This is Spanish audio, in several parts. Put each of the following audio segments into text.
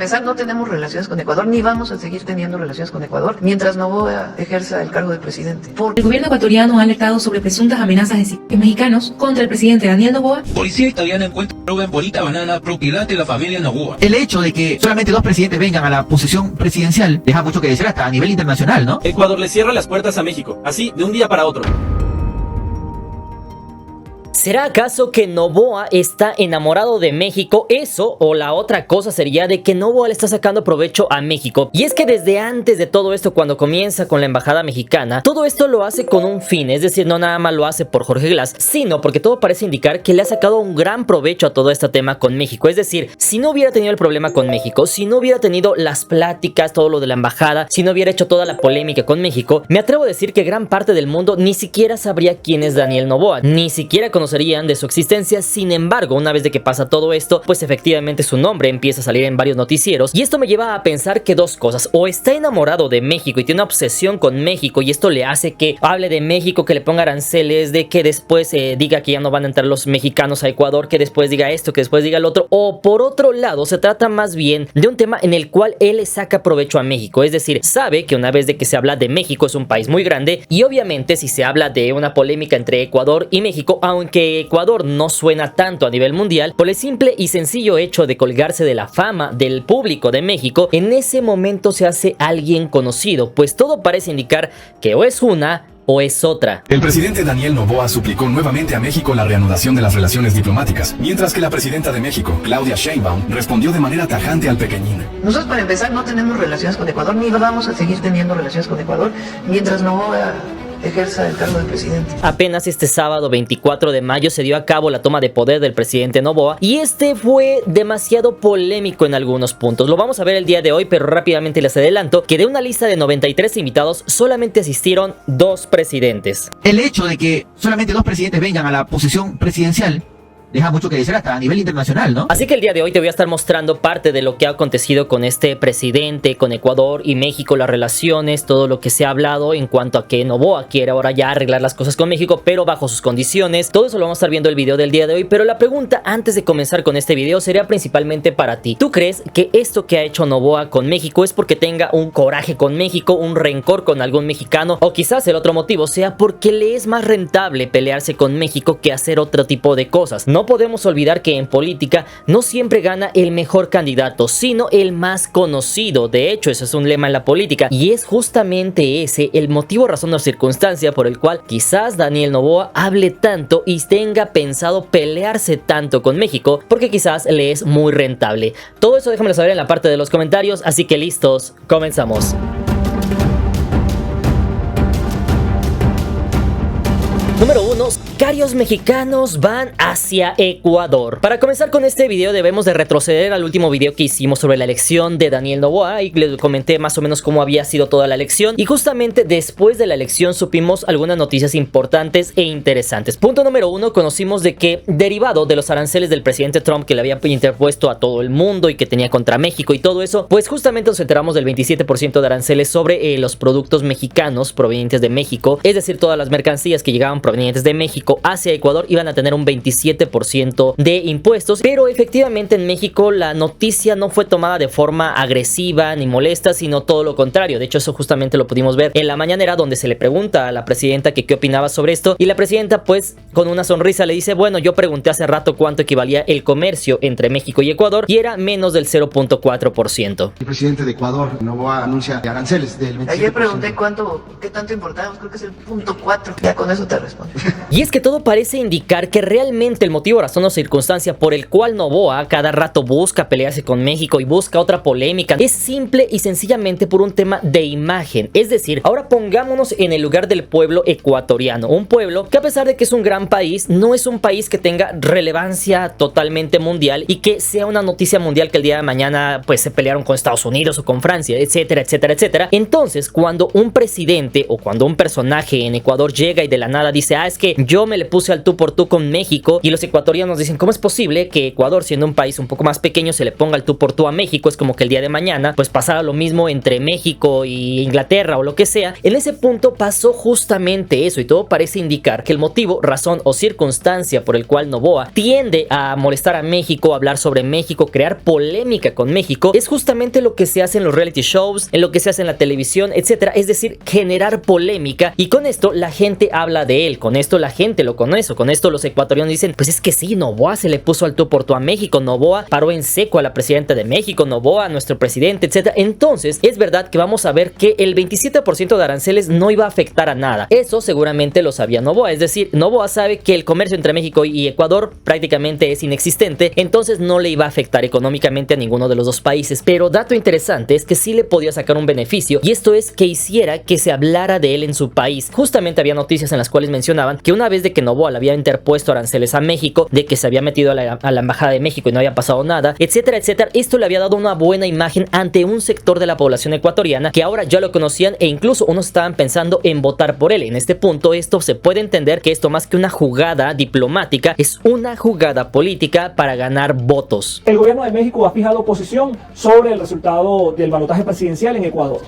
empezar, no tenemos relaciones con Ecuador, ni vamos a seguir teniendo relaciones con Ecuador mientras Noboa ejerza el cargo de presidente. El gobierno ecuatoriano ha alertado sobre presuntas amenazas de civiles mexicanos contra el presidente Daniel Noboa. Policía italiana encuentra droga en Bolita Banana, propiedad de la familia Noboa. El hecho de que solamente 2 presidentes vengan a la posesión presidencial deja mucho que decir hasta a nivel internacional, ¿no? Ecuador le cierra las puertas a México, así de un día para otro. ¿Será acaso que Noboa está enamorado de México? Eso o la otra cosa sería de que Noboa le está sacando provecho a México. Y es que desde antes de todo esto, cuando comienza con la embajada mexicana, todo esto lo hace con un fin. Es decir, no nada más lo hace por Jorge Glass, sino porque todo parece indicar que le ha sacado un gran provecho a todo este tema con México. Es decir, si no hubiera tenido el problema con México, si no hubiera tenido las pláticas, todo lo de la embajada, si no hubiera hecho toda la polémica con México, me atrevo a decir que gran parte del mundo ni siquiera sabría quién es Daniel Noboa, ni siquiera conocerían de su existencia. Sin embargo, una vez de que pasa todo esto, pues efectivamente su nombre empieza a salir en varios noticieros, y esto me lleva a pensar que dos cosas: o está enamorado de México y tiene una obsesión con México, y esto le hace que hable de México, que le ponga aranceles, de que después diga que ya no van a entrar los mexicanos a Ecuador, que después diga esto, que después diga el otro, o por otro lado se trata más bien de un tema en el cual él le saca provecho a México. Es decir, sabe que una vez de que se habla de México, es un país muy grande, y obviamente si se habla de una polémica entre Ecuador y México, aunque Ecuador no suena tanto a nivel mundial, por el simple y sencillo hecho de colgarse de la fama del público de México, en ese momento se hace alguien conocido, pues todo parece indicar que o es una o es otra. El presidente Daniel Noboa suplicó nuevamente a México la reanudación de las relaciones diplomáticas, mientras que la presidenta de México, Claudia Sheinbaum, respondió de manera tajante al pequeñín. Nosotros, para empezar, no tenemos relaciones con Ecuador, ni vamos a seguir teniendo relaciones con Ecuador mientras Noboa ejerza el cargo de presidente. Apenas este sábado 24 de mayo se dio a cabo la toma de poder del presidente Noboa, y este fue demasiado polémico en algunos puntos. Lo vamos a ver el día de hoy, pero rápidamente les adelanto que de una lista de 93 invitados solamente asistieron 2 presidentes. El hecho de que solamente 2 presidentes vengan a la posesión presidencial deja mucho que decir hasta a nivel internacional, ¿no? Así que el día de hoy te voy a estar mostrando parte de lo que ha acontecido con este presidente, con Ecuador y México, las relaciones, todo lo que se ha hablado en cuanto a que Noboa quiere ahora ya arreglar las cosas con México, pero bajo sus condiciones. Todo eso lo vamos a estar viendo el video del día de hoy, pero la pregunta antes de comenzar con este video sería principalmente para ti. ¿Tú crees que esto que ha hecho Noboa con México es porque tenga un coraje con México, un rencor con algún mexicano, o quizás el otro motivo sea porque le es más rentable pelearse con México que hacer otro tipo de cosas? No podemos olvidar que en política no siempre gana el mejor candidato, sino el más conocido. De hecho, eso es un lema en la política, y es justamente ese el motivo, razón o circunstancia por el cual quizás Daniel Noboa hable tanto y tenga pensado pelearse tanto con México, porque quizás le es muy rentable. Todo eso déjamelo saber en la parte de los comentarios, así que listos, comenzamos. Número 1. Sicarios mexicanos van hacia Ecuador. Para comenzar con este video debemos de retroceder al último video que hicimos sobre la elección de Daniel Noboa, y les comenté más o menos cómo había sido toda la elección, y justamente después de la elección supimos algunas noticias importantes e interesantes. Punto número 1, conocimos de que derivado de los aranceles del presidente Trump que le había interpuesto a todo el mundo y que tenía contra México y todo eso, pues justamente nos enteramos del 27% de aranceles sobre los productos mexicanos provenientes de México, es decir, todas las mercancías que llegaban provenientes de México hacia Ecuador iban a tener un 27% de impuestos, pero efectivamente en México la noticia no fue tomada de forma agresiva ni molesta, sino todo lo contrario. De hecho, eso justamente lo pudimos ver en la mañanera, donde se le pregunta a la presidenta que qué opinaba sobre esto, y la presidenta pues con una sonrisa le dice: bueno, yo pregunté hace rato cuánto equivalía el comercio entre México y Ecuador, y era menos del 0.4%. El presidente de Ecuador, Noboa, anuncia aranceles del 27%. Ayer pregunté qué tanto importábamos, creo que es el 0.4. Ya con eso te respondo. Y es que todo parece indicar que realmente el motivo, razón o circunstancia por el cual Noboa cada rato busca pelearse con México y busca otra polémica es simple y sencillamente por un tema de imagen. Es decir, ahora pongámonos en el lugar del pueblo ecuatoriano, un pueblo que, a pesar de que es un gran país, no es un país que tenga relevancia totalmente mundial y que sea una noticia mundial que el día de mañana pues se pelearon con Estados Unidos o con Francia, etcétera, etcétera, etcétera. Entonces, cuando un presidente o cuando un personaje en Ecuador llega y de la nada dice: ah, es que yo me me le puse al tú por tú con México, y los ecuatorianos dicen, ¿cómo es posible que Ecuador, siendo un país un poco más pequeño, se le ponga al tú por tú a México? Es como que el día de mañana pues pasara lo mismo entre México y Inglaterra o lo que sea. En ese punto pasó justamente eso, y todo parece indicar que el motivo, razón o circunstancia por el cual Noboa tiende a molestar a México, hablar sobre México, crear polémica con México, es justamente lo que se hace en los reality shows, en lo que se hace en la televisión, etcétera. Es decir, generar polémica, y con esto la gente habla de él, con esto la gente lo conoce, con esto los ecuatorianos dicen, pues es que sí, Noboa se le puso al tú por tú a México, Noboa paró en seco a la presidenta de México, Noboa a nuestro presidente, etcétera. Entonces es verdad que vamos a ver que el 27% de aranceles no iba a afectar a nada. Eso seguramente lo sabía Noboa, es decir, Noboa sabe que el comercio entre México y Ecuador prácticamente es inexistente, entonces no le iba a afectar económicamente a ninguno de los dos países. Pero dato interesante es que sí le podía sacar un beneficio, y esto es que hiciera que se hablara de él en su país. Justamente había noticias en las cuales mencionaban que una vez de que Noboa le había interpuesto aranceles a México, de que se había metido a la embajada de México y no había pasado nada, etcétera, etcétera, esto le había dado una buena imagen ante un sector de la población ecuatoriana que ahora ya lo conocían, e incluso unos estaban pensando en votar por él. En este punto esto se puede entender que esto, más que una jugada diplomática, es una jugada política para ganar votos. El gobierno de México ha fijado posición sobre el resultado del balotaje presidencial en Ecuador.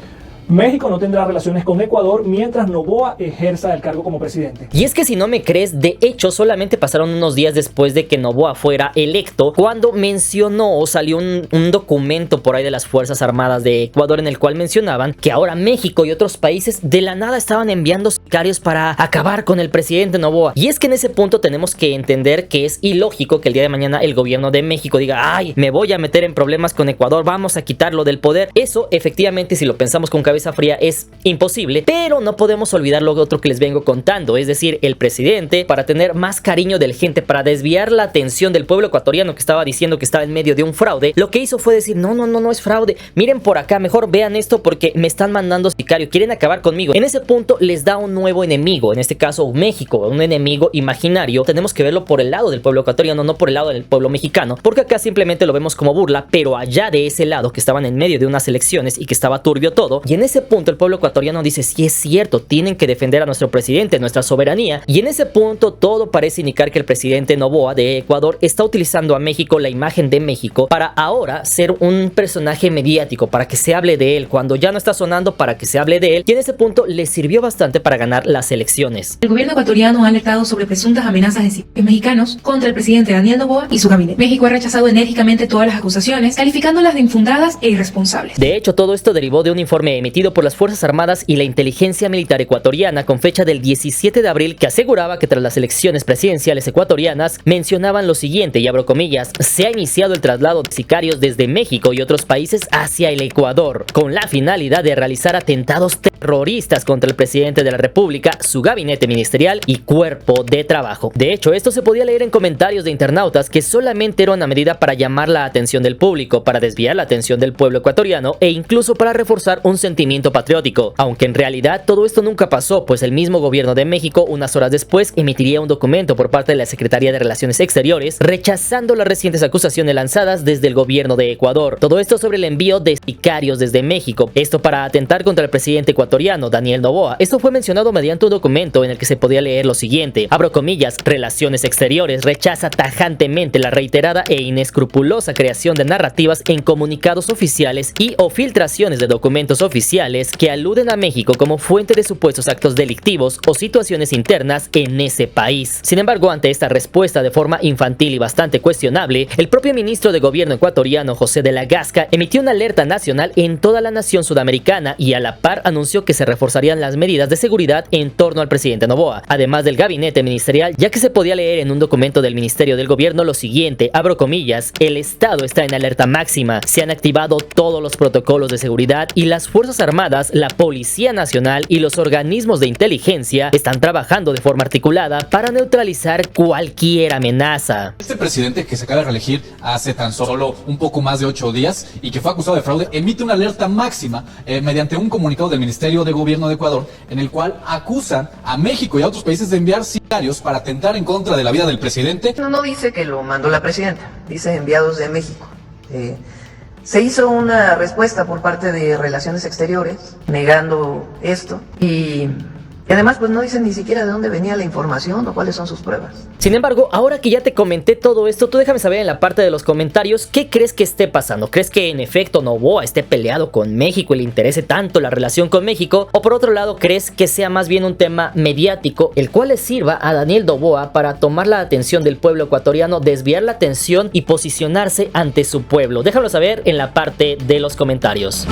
México no tendrá relaciones con Ecuador mientras Noboa ejerza el cargo como presidente. Y es que si no me crees, de hecho solamente pasaron unos días después de que Noboa fuera electo cuando mencionó o salió un documento por ahí de las Fuerzas Armadas de Ecuador en el cual mencionaban que ahora México y otros países de la nada estaban enviando sicarios para acabar con el presidente Noboa. Y es que en ese punto tenemos que entender que es ilógico que el día de mañana el gobierno de México diga, ay, me voy a meter en problemas con Ecuador, vamos a quitarlo del poder. Eso efectivamente, si lo pensamos con cabeza fría, es imposible, pero no podemos olvidar lo otro que les vengo contando, es decir, el presidente, para tener más cariño de la gente, para desviar la atención del pueblo ecuatoriano que estaba diciendo que estaba en medio de un fraude, lo que hizo fue decir, no es fraude, miren por acá, mejor vean esto porque me están mandando sicario, quieren acabar conmigo. En ese punto les da un nuevo enemigo, en este caso México, un enemigo imaginario. Tenemos que verlo por el lado del pueblo ecuatoriano, no por el lado del pueblo mexicano, porque acá simplemente lo vemos como burla, pero allá de ese lado, que estaban en medio de unas elecciones y que estaba turbio todo, y en ese punto el pueblo ecuatoriano dice, sí es cierto, tienen que defender a nuestro presidente, nuestra soberanía, y en ese punto todo parece indicar que el presidente Noboa de Ecuador está utilizando a México, la imagen de México, para ahora ser un personaje mediático, para que se hable de él, cuando ya no está sonando, para que se hable de él, y en ese punto le sirvió bastante para ganar las elecciones. El gobierno ecuatoriano ha alertado sobre presuntas amenazas de civiles mexicanos contra el presidente Daniel Noboa y su gabinete. México ha rechazado enérgicamente todas las acusaciones, calificándolas de infundadas e irresponsables. De hecho, todo esto derivó de un informe emitido por las Fuerzas Armadas y la inteligencia militar ecuatoriana con fecha del 17 de abril que aseguraba que tras las elecciones presidenciales ecuatorianas mencionaban lo siguiente, y abro comillas, se ha iniciado el traslado de sicarios desde México y otros países hacia el Ecuador con la finalidad de realizar atentados terroristas contra el presidente de la República, su gabinete ministerial y cuerpo de trabajo. De hecho, esto se podía leer en comentarios de internautas que solamente era una medida para llamar la atención del público, para desviar la atención del pueblo ecuatoriano e incluso para reforzar un sentimiento patriótico, aunque en realidad todo esto nunca pasó, pues el mismo gobierno de México unas horas después emitiría un documento por parte de la Secretaría de Relaciones Exteriores rechazando las recientes acusaciones lanzadas desde el gobierno de Ecuador. Todo esto sobre el envío de sicarios desde México, esto para atentar contra el presidente ecuatoriano Daniel Noboa. Esto fue mencionado mediante un documento en el que se podía leer lo siguiente, abro comillas, Relaciones Exteriores rechaza tajantemente la reiterada e inescrupulosa creación de narrativas en comunicados oficiales y o filtraciones de documentos oficiales que aluden a México como fuente de supuestos actos delictivos o situaciones internas en ese país. Sin embargo, ante esta respuesta de forma infantil y bastante cuestionable, el propio ministro de gobierno ecuatoriano José de la Gasca emitió una alerta nacional en toda la nación sudamericana y a la par anunció que se reforzarían las medidas de seguridad en torno al presidente Noboa, además del gabinete ministerial, ya que se podía leer en un documento del Ministerio del Gobierno lo siguiente, abro comillas, el Estado está en alerta máxima, se han activado todos los protocolos de seguridad y las Fuerzas Armadas, la Policía Nacional y los organismos de inteligencia están trabajando de forma articulada para neutralizar cualquier amenaza. Este presidente que se acaba de reelegir hace tan solo un poco más de 8 días y que fue acusado de fraude, emite una alerta máxima mediante un comunicado del Ministerio de Gobierno de Ecuador en el cual acusan a México y a otros países de enviar sicarios para atentar en contra de la vida del presidente. No dice que lo mandó la presidenta, dice enviados de México. Se hizo una respuesta por parte de Relaciones Exteriores negando esto y Y además pues no dicen ni siquiera de dónde venía la información o cuáles son sus pruebas. Sin embargo, ahora que ya te comenté todo esto, tú déjame saber en la parte de los comentarios qué crees que esté pasando. ¿Crees que en efecto Noboa esté peleado con México y le interese tanto la relación con México? O por otro lado, ¿crees que sea más bien un tema mediático, el cual le sirva a Daniel Noboa para tomar la atención del pueblo ecuatoriano, desviar la atención y posicionarse ante su pueblo? Déjalo saber en la parte de los comentarios.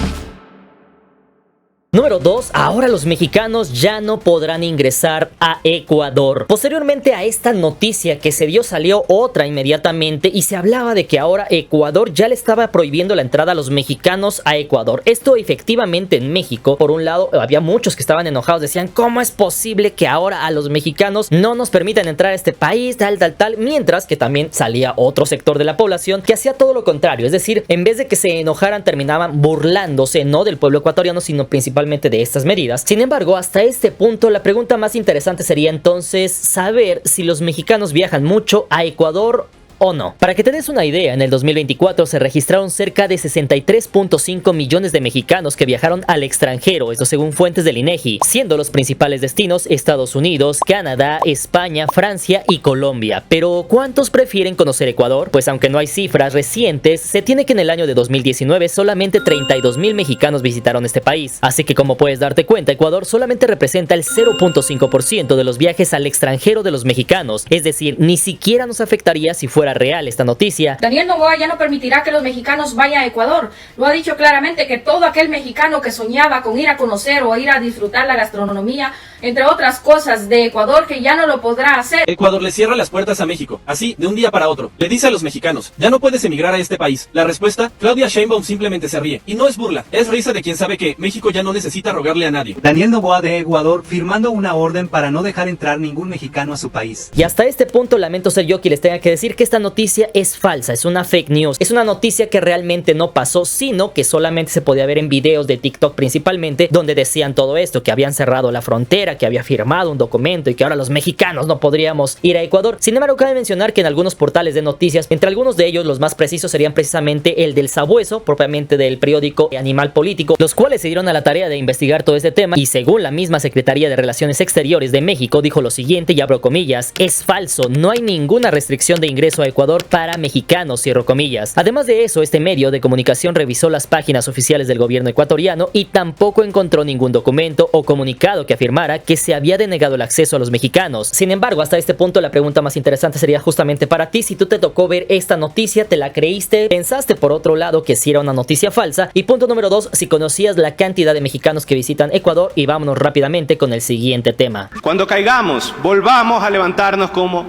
Número 2. Ahora los mexicanos ya no podrán ingresar a Ecuador. Posteriormente a esta noticia que se dio, salió otra inmediatamente y se hablaba de que ahora Ecuador ya le estaba prohibiendo la entrada a los mexicanos a Ecuador. Esto efectivamente en México, por un lado, había muchos que estaban enojados, decían ¿cómo es posible que ahora a los mexicanos no nos permitan entrar a este país, tal, mientras que también salía otro sector de la población que hacía todo lo contrario, es decir, en vez de que se enojaran terminaban burlándose no del pueblo ecuatoriano, sino principalmente de estas medidas. Sin embargo, hasta este punto la pregunta más interesante sería entonces saber si los mexicanos viajan mucho a Ecuador o no. Para que te des una idea, en el 2024 se registraron cerca de 63.5 millones de mexicanos que viajaron al extranjero, esto según fuentes del INEGI, siendo los principales destinos Estados Unidos, Canadá, España, Francia y Colombia. Pero ¿cuántos prefieren conocer Ecuador? Pues aunque no hay cifras recientes, se tiene que en el año de 2019 solamente 32,000 mexicanos visitaron este país. Así que como puedes darte cuenta, Ecuador solamente representa el 0.5% de los viajes al extranjero de los mexicanos, es decir, ni siquiera nos afectaría si fuera real esta noticia. Daniel Noboa ya no permitirá que los mexicanos vayan a Ecuador. Lo ha dicho claramente que todo aquel mexicano que soñaba con ir a conocer o ir a disfrutar la gastronomía, entre otras cosas de Ecuador, que ya no lo podrá hacer. Ecuador le cierra las puertas a México, así, de un día para otro. Le dice a los mexicanos, ya no puedes emigrar a este país. La respuesta, Claudia Sheinbaum simplemente se ríe. Y no es burla, es risa de quien sabe que México ya no necesita rogarle a nadie. Daniel Noboa de Ecuador firmando una orden para no dejar entrar ningún mexicano a su país. Y hasta este punto lamento ser yo quien les tenga que decir que esta noticia es falsa, es una fake news, es una noticia que realmente no pasó, sino que solamente se podía ver en videos de TikTok principalmente, donde decían todo esto, que habían cerrado la frontera, que había firmado un documento y que ahora los mexicanos no podríamos ir a Ecuador. Sin embargo, cabe mencionar que en algunos portales de noticias, entre algunos de ellos los más precisos serían precisamente el del Sabueso, propiamente del periódico Animal Político, los cuales se dieron a la tarea de investigar todo este tema y según la misma Secretaría de Relaciones Exteriores de México dijo lo siguiente, y abro comillas, es falso, no hay ninguna restricción de ingreso a Ecuador para mexicanos, cierro comillas. Además de eso, este medio de comunicación revisó las páginas oficiales del gobierno ecuatoriano y tampoco encontró ningún documento o comunicado que afirmara que se había denegado el acceso a los mexicanos. Sin embargo, hasta este punto la pregunta más interesante sería justamente para ti, si tú te tocó ver esta noticia, ¿te la creíste? ¿Pensaste por otro lado que sí era una noticia falsa? Y punto número 2, si conocías la cantidad de mexicanos que visitan Ecuador, y vámonos rápidamente con el siguiente tema. Cuando caigamos, volvamos a levantarnos como...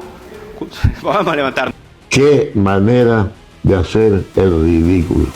Vamos a levantarnos. Qué manera de hacer el ridículo.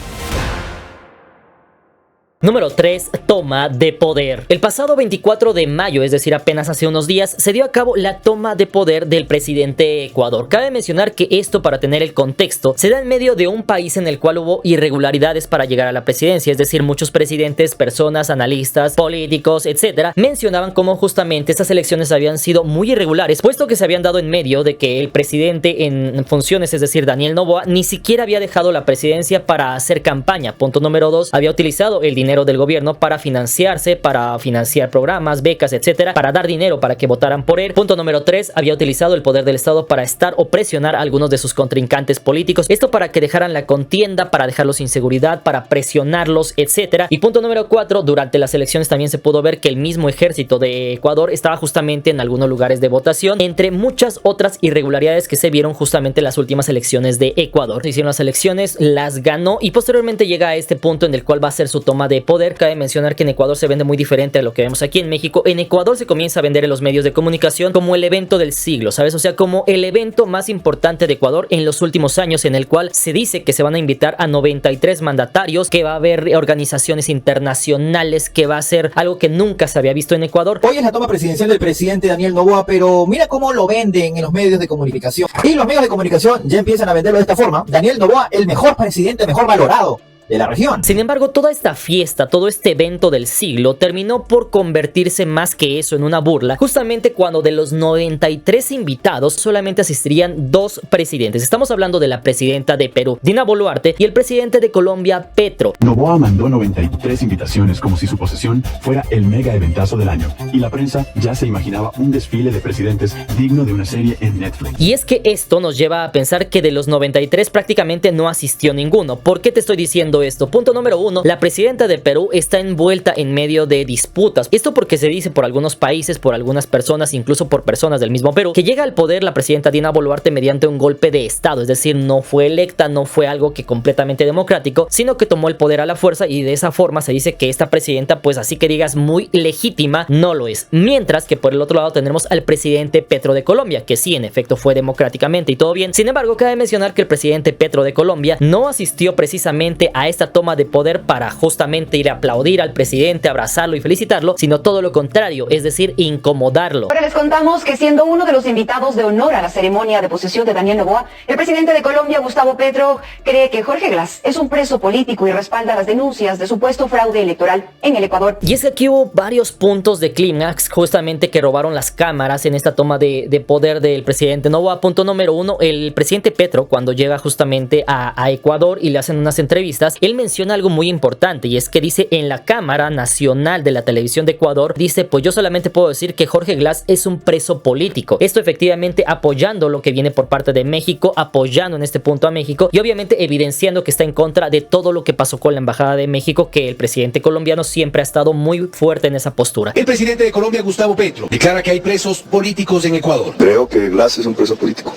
Número 3. Toma de poder. El pasado 24 de mayo, es decir, apenas hace unos días, se dio a cabo la toma de poder del presidente de Ecuador. Cabe mencionar que esto, para tener el contexto, se da en medio de un país en el cual hubo irregularidades para llegar a la presidencia, es decir, muchos presidentes, personas, analistas, políticos, etcétera, mencionaban cómo justamente estas elecciones habían sido muy irregulares, puesto que se habían dado en medio de que el presidente en funciones, es decir, Daniel Noboa, ni siquiera había dejado la presidencia para hacer campaña. Punto número 2, había utilizado el dinero del gobierno para financiarse, para financiar programas, becas, etcétera, para dar dinero para que votaran por él. Punto número 3, había utilizado el poder del Estado para estar o presionar a algunos de sus contrincantes políticos, esto para que dejaran la contienda, para dejarlos sin seguridad, para presionarlos, etcétera. Y punto número 4, durante las elecciones también se pudo ver que el mismo ejército de Ecuador estaba justamente en algunos lugares de votación, entre muchas otras irregularidades que se vieron justamente en las últimas elecciones de Ecuador. Se hicieron las elecciones, las ganó y posteriormente llega a este punto en el cual va a ser su toma de poder. Cabe mencionar que en Ecuador se vende muy diferente a lo que vemos aquí en México. En Ecuador se comienza a vender en los medios de comunicación como el evento del siglo, ¿sabes? O sea, como el evento más importante de Ecuador en los últimos años, en el cual se dice que se van a invitar a 93 mandatarios, que va a haber organizaciones internacionales, que va a ser algo que nunca se había visto en Ecuador. Hoy es la toma presidencial del presidente Daniel Noboa, pero mira cómo lo venden en los medios de comunicación. Y los medios de comunicación ya empiezan a venderlo de esta forma. Daniel Noboa, el mejor presidente, mejor valorado. de la región. Sin embargo, toda esta fiesta, todo este evento del siglo terminó por convertirse más que eso en una burla, justamente cuando de los 93 invitados solamente asistirían 2 presidentes. Estamos hablando de la presidenta de Perú, Dina Boluarte, y el presidente de Colombia, Petro. Noboa mandó 93 invitaciones como si su posesión fuera el mega eventazo del año, y la prensa ya se imaginaba un desfile de presidentes digno de una serie en Netflix. Y es que esto nos lleva a pensar que de los 93 prácticamente no asistió ninguno. ¿Por qué te estoy diciendo esto? Punto número 1, la presidenta de Perú está envuelta en medio de disputas. Esto porque se dice por algunos países, por algunas personas, incluso por personas del mismo Perú, que llega al poder la presidenta Dina Boluarte mediante un golpe de estado, es decir, no fue electa, no fue algo que completamente democrático, sino que tomó el poder a la fuerza, y de esa forma se dice que esta presidenta, pues así que digas muy legítima, no lo es. Mientras que por el otro lado tenemos al presidente Petro de Colombia, que sí, en efecto fue democráticamente y todo bien. Sin embargo, cabe mencionar que el presidente Petro de Colombia no asistió precisamente a esta toma de poder para justamente ir a aplaudir al presidente, abrazarlo y felicitarlo, sino todo lo contrario, es decir, incomodarlo. Ahora les contamos que siendo uno de los invitados de honor a la ceremonia de posesión de Daniel Noboa, el presidente de Colombia, Gustavo Petro, cree que Jorge Glass es un preso político y respalda las denuncias de supuesto fraude electoral en el Ecuador. Y es que aquí hubo varios puntos de clímax justamente que robaron las cámaras en esta toma de poder del presidente Noboa. Punto número 1, el presidente Petro, cuando llega justamente a Ecuador y le hacen unas entrevistas, él menciona algo muy importante, y es que dice en la Cámara Nacional de la Televisión de Ecuador, dice, pues yo solamente puedo decir que Jorge Glass es un preso político. Esto efectivamente apoyando lo que viene por parte de México, apoyando en este punto a México, y obviamente evidenciando que está en contra de todo lo que pasó con la Embajada de México, que el presidente colombiano siempre ha estado muy fuerte en esa postura. El presidente de Colombia, Gustavo Petro, declara que hay presos políticos en Ecuador. Creo que Glass es un preso político.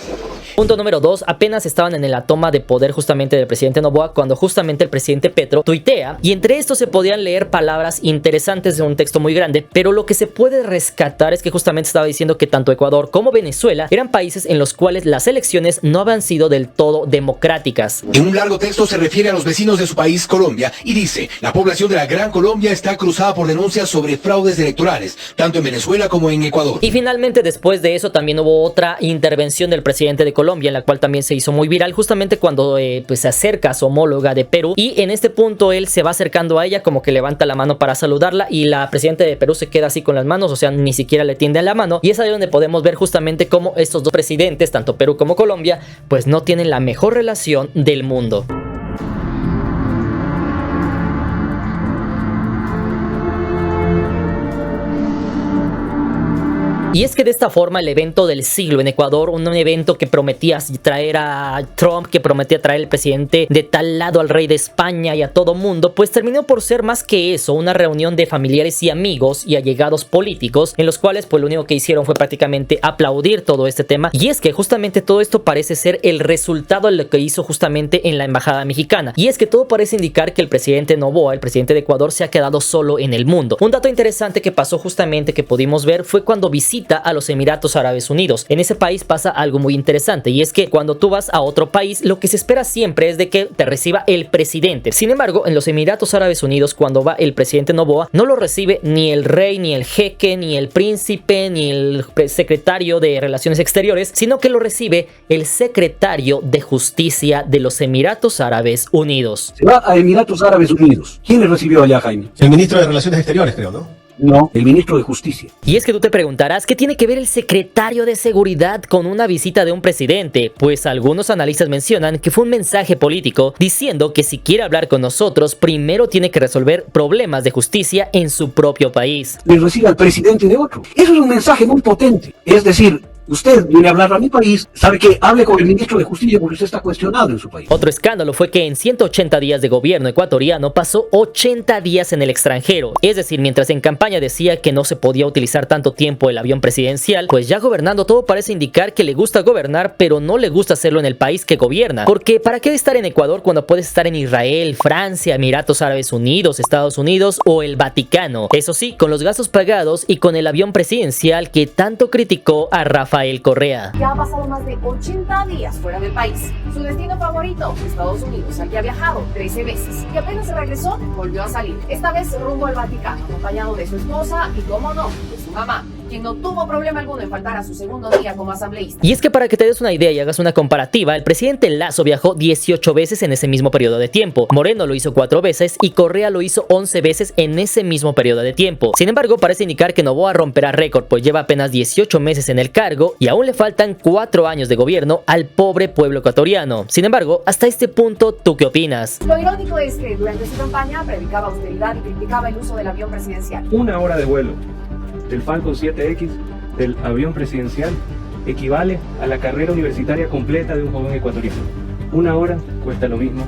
Punto número 2, apenas estaban en la toma de poder justamente del presidente Noboa cuando justamente el presidente Petro tuitea, y entre estos se podían leer palabras interesantes de un texto muy grande, pero lo que se puede rescatar es que justamente estaba diciendo que tanto Ecuador como Venezuela eran países en los cuales las elecciones no habían sido del todo democráticas. En un largo texto se refiere a los vecinos de su país, Colombia, y dice, la población de la Gran Colombia está cruzada por denuncias sobre fraudes electorales, tanto en Venezuela como en Ecuador. Y finalmente después de eso también hubo otra intervención del presidente de Colombia, en la cual también se hizo muy viral justamente cuando pues se acerca a su homóloga de Perú, y en este punto él se va acercando a ella, como que levanta la mano para saludarla, y la presidenta de Perú se queda así con las manos, o sea, ni siquiera le tiende la mano, y es ahí donde podemos ver justamente cómo estos dos presidentes, tanto Perú como Colombia, pues no tienen la mejor relación del mundo. Y es que de esta forma el evento del siglo en Ecuador, un evento que prometía traer a Trump, que prometía traer al presidente de tal lado, al rey de España y a todo mundo, pues terminó por ser más que eso, una reunión de familiares y amigos y allegados políticos, en los cuales pues lo único que hicieron fue prácticamente aplaudir todo este tema. Y es que justamente todo esto parece ser el resultado de lo que hizo justamente en la embajada mexicana, y es que todo parece indicar que el presidente Noboa, el presidente de Ecuador, se ha quedado solo en el mundo. Un dato interesante que pasó justamente, que pudimos ver, fue cuando visita a los Emiratos Árabes Unidos. En ese país pasa algo muy interesante, y es que cuando tú vas a otro país, lo que se espera siempre es de que te reciba el presidente. Sin embargo, en los Emiratos Árabes Unidos, cuando va el presidente Noboa, no lo recibe ni el rey, ni el jeque, ni el príncipe, ni el secretario de Relaciones Exteriores, sino que lo recibe el secretario de Justicia de los Emiratos Árabes Unidos. Se va a Emiratos Árabes Unidos. ¿Quién le recibió allá, Jaime? El ministro de Relaciones Exteriores, creo, ¿no? No, el ministro de Justicia. Y es que tú te preguntarás, ¿qué tiene que ver el secretario de Seguridad con una visita de un presidente? Pues algunos analistas mencionan que fue un mensaje político diciendo que si quiere hablar con nosotros, primero tiene que resolver problemas de justicia en su propio país. Le recibe al presidente de otro. Eso es un mensaje muy potente. Es decir, usted viene a hablar a mi país, sabe que hable con el ministro de Justicia porque usted está cuestionado en su país. Otro escándalo fue que en 180 días de gobierno ecuatoriano pasó 80 días en el extranjero. Es decir, mientras en campaña decía que no se podía utilizar tanto tiempo el avión presidencial, pues ya gobernando todo parece indicar que le gusta gobernar, pero no le gusta hacerlo en el país que gobierna. Porque ¿para qué estar en Ecuador cuando puedes estar en Israel, Francia, Emiratos Árabes Unidos, Estados Unidos o el Vaticano? Eso sí, con los gastos pagados y con el avión presidencial que tanto criticó a Rafael Correa. Ya ha pasado más de 80 días fuera del país. Su destino favorito, Estados Unidos, al que ha viajado 13 veces. Y apenas se regresó, volvió a salir. Esta vez rumbo al Vaticano, acompañado de su esposa y, cómo no, de su mamá. quien no tuvo problema alguno en faltar a su segundo día como asambleísta. Y es que para que te des una idea y hagas una comparativa, el presidente Lasso viajó 18 veces en ese mismo periodo de tiempo, Moreno lo hizo 4 veces y Correa lo hizo 11 veces en ese mismo periodo de tiempo. Sin embargo, parece indicar que Noboa romperá récord, pues lleva apenas 18 meses en el cargo y aún le faltan 4 años de gobierno al pobre pueblo ecuatoriano. Sin embargo, hasta este punto, ¿tú qué opinas? Lo irónico es que durante su campaña predicaba austeridad y criticaba el uso del avión presidencial. 1 hora de vuelo del Falcon 7X del avión presidencial equivale a la carrera universitaria completa de un joven ecuatoriano. 1 hora cuesta lo mismo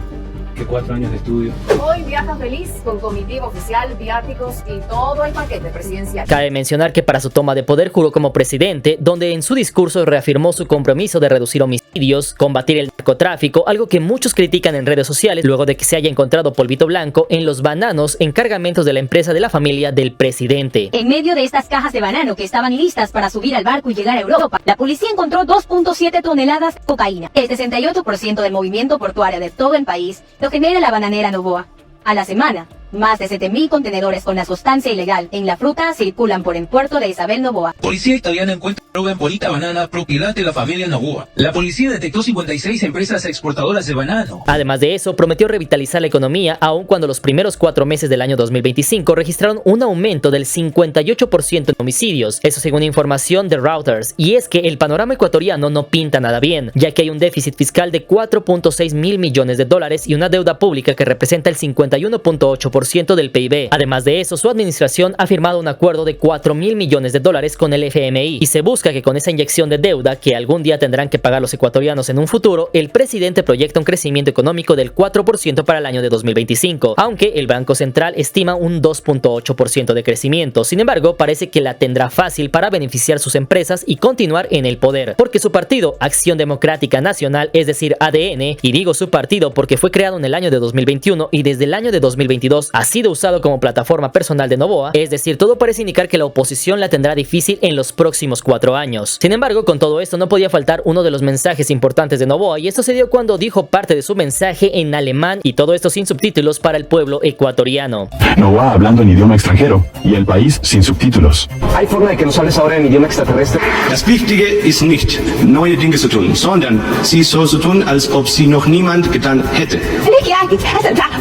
que 4 años de estudio. Hoy viaja feliz con comitiva oficial, viáticos y todo el paquete presidencial. Cabe mencionar que para su toma de poder juró como presidente, donde en su discurso reafirmó su compromiso de reducir homicidios, combatir el narcotráfico, algo que muchos critican en redes sociales luego de que se haya encontrado polvito blanco en los bananos en cargamentos de la empresa de la familia del presidente. En medio de estas cajas de banano que estaban listas para subir al barco y llegar a Europa, la policía encontró 2.7 toneladas de cocaína. El 68% del movimiento portuario de todo el país lo genera la bananera Noboa. A la semana, más de 7.000 contenedores con la sustancia ilegal en la fruta circulan por el puerto de Isabel Noboa. Policía italiana encuentra droga en bolita banana propiedad de la familia Noboa. La policía detectó 56 empresas exportadoras de banano. Además de eso, prometió revitalizar la economía, aun cuando los primeros 4 meses del año 2025 registraron un aumento del 58% en homicidios. Eso según información de Reuters. Y es que el panorama ecuatoriano no pinta nada bien, ya que hay un déficit fiscal de 4.6 mil millones de dólares y una deuda pública que representa el 51.8% del PIB. Además de eso, su administración ha firmado un acuerdo de 4 mil millones de dólares con el FMI y se busca que con esa inyección de deuda que algún día tendrán que pagar los ecuatorianos en un futuro, el presidente proyecta un crecimiento económico del 4% para el año de 2025, aunque el Banco Central estima un 2.8% de crecimiento. Sin embargo, parece que la tendrá fácil para beneficiar sus empresas y continuar en el poder, porque su partido, Acción Democrática Nacional, es decir, ADN, y digo su partido porque fue creado en el año de 2021 y desde el año de 2022 ha sido usado como plataforma personal de Noboa, es decir, todo parece indicar que la oposición la tendrá difícil en los próximos 4 años. Sin embargo, con todo esto no podía faltar uno de los mensajes importantes de Noboa, y esto se dio cuando dijo parte de su mensaje en alemán, y todo esto sin subtítulos para el pueblo ecuatoriano. Noboa hablando en idioma extranjero y el país sin subtítulos. ¿Hay forma de que nos hables ahora en idioma extraterrestre? Das Wichtige ist nicht, neue Dinge zu tun, sondern sie so zu tun, als ob sie noch niemand getan hätte.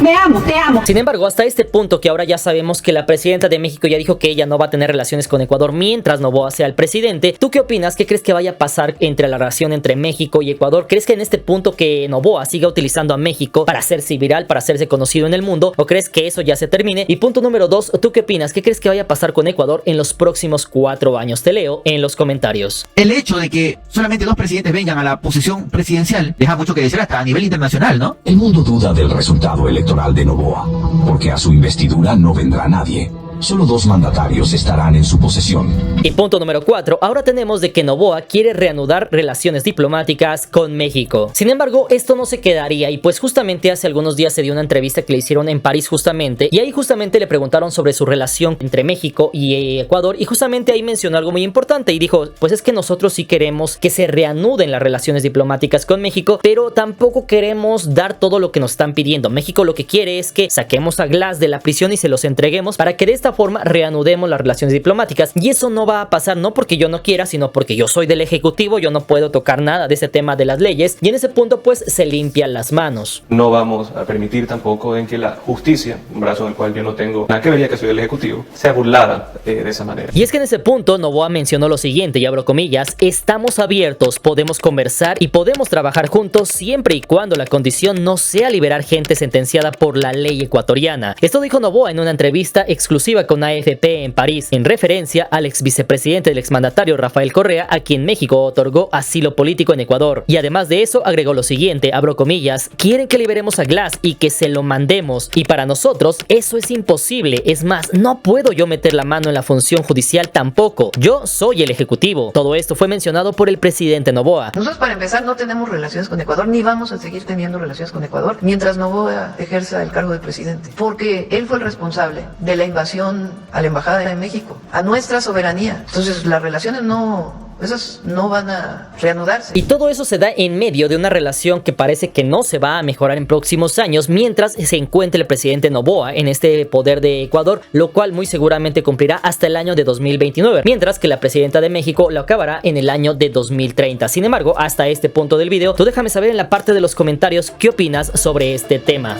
Me amo, te amo. Sin embargo, hasta este punto que ahora ya sabemos que la presidenta de México ya dijo que ella no va a tener relaciones con Ecuador mientras Noboa sea el presidente. ¿Tú qué opinas? ¿Qué crees que vaya a pasar entre la relación entre México y Ecuador? ¿Crees que en este punto que Noboa siga utilizando a México para hacerse viral, para hacerse conocido en el mundo? ¿O crees que eso ya se termine? Y punto número 2, ¿tú qué opinas? ¿Qué crees que vaya a pasar con Ecuador en los próximos 4 años? Te leo en los comentarios. El hecho de que solamente 2 presidentes vengan a la posición presidencial deja mucho que decir hasta a nivel internacional, ¿no? El mundo duda del resultado electoral de Noboa, porque a su investidura no vendrá nadie. Solo 2 mandatarios estarán en su posesión. Y punto número 4, ahora tenemos de que Noboa quiere reanudar relaciones diplomáticas con México. Sin embargo, esto no se quedaría, y pues justamente hace algunos días se dio una entrevista que le hicieron en París justamente, y ahí justamente le preguntaron sobre su relación entre México y Ecuador, y justamente ahí mencionó algo muy importante y dijo, pues es que nosotros sí queremos que se reanuden las relaciones diplomáticas con México, pero tampoco queremos dar todo lo que nos están pidiendo. México lo que quiere es que saquemos a Glass de la prisión y se los entreguemos para que de esta forma reanudemos las relaciones diplomáticas, y eso no va a pasar no porque yo no quiera, sino porque yo soy del ejecutivo, yo no puedo tocar nada de ese tema de las leyes, y en ese punto pues se limpian las manos. No vamos a permitir tampoco en que la justicia, un brazo en el cual yo no tengo nada que ver ya que soy del ejecutivo, sea burlada de esa manera. Y es que en ese punto Noboa mencionó lo siguiente, y abro comillas: estamos abiertos, podemos conversar y podemos trabajar juntos siempre y cuando la condición no sea liberar gente sentenciada por la ley ecuatoriana. Esto dijo Noboa en una entrevista exclusiva con AFP en París, en referencia al ex vicepresidente del exmandatario Rafael Correa, a quien México otorgó asilo político en Ecuador. Y además de eso agregó lo siguiente, abro comillas: quieren que liberemos a Glass y que se lo mandemos, y para nosotros eso es imposible. Es más, no puedo yo meter la mano en la función judicial tampoco. Yo soy el ejecutivo. Todo esto fue mencionado por el presidente Noboa. Nosotros, para empezar, no tenemos relaciones con Ecuador, ni vamos a seguir teniendo relaciones con Ecuador mientras Noboa ejerza el cargo de presidente, porque él fue el responsable de la invasión a la embajada de México, a nuestra soberanía. Entonces las relaciones no Esos no van a reanudarse. Y todo eso se da en medio de una relación que parece que no se va a mejorar en próximos años mientras se encuentre el presidente Noboa en este poder de Ecuador, lo cual muy seguramente cumplirá hasta el año de 2029, mientras que la presidenta de México lo acabará en el año de 2030. Sin embargo, hasta este punto del video, tú déjame saber en la parte de los comentarios qué opinas sobre este tema.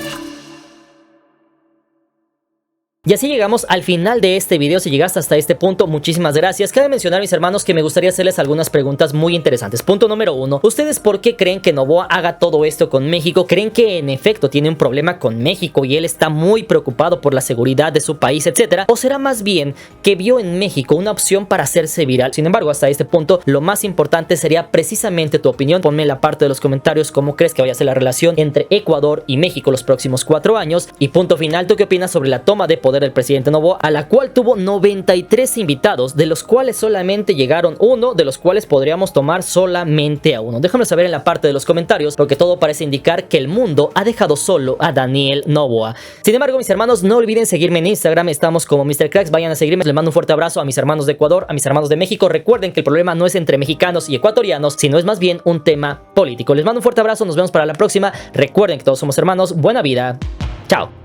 Y así llegamos al final de este video. Si llegaste hasta este punto, muchísimas gracias. Cabe mencionar, mis hermanos, que me gustaría hacerles algunas preguntas muy interesantes. Punto número 1. ¿Ustedes por qué creen que Noboa haga todo esto con México? ¿Creen que en efecto tiene un problema con México y él está muy preocupado por la seguridad de su país, etcétera? ¿O será más bien que vio en México una opción para hacerse viral? Sin embargo, hasta este punto, lo más importante sería precisamente tu opinión. Ponme en la parte de los comentarios cómo crees que vaya a ser la relación entre Ecuador y México los próximos 4 años. Y punto final, ¿tú qué opinas sobre la toma de poder del presidente Noboa, a la cual tuvo 93 invitados, de los cuales solamente llegaron 1, de los cuales podríamos tomar solamente a 1? Déjame saber en la parte de los comentarios, porque todo parece indicar que el mundo ha dejado solo a Daniel Noboa. Sin embargo, mis hermanos, no olviden seguirme en Instagram, estamos como Mr. Cracks, vayan a seguirme. Les mando un fuerte abrazo a mis hermanos de Ecuador, a mis hermanos de México. Recuerden que el problema no es entre mexicanos y ecuatorianos, sino es más bien un tema político. Les mando un fuerte abrazo, nos vemos para la próxima. Recuerden que todos somos hermanos, buena vida, chao.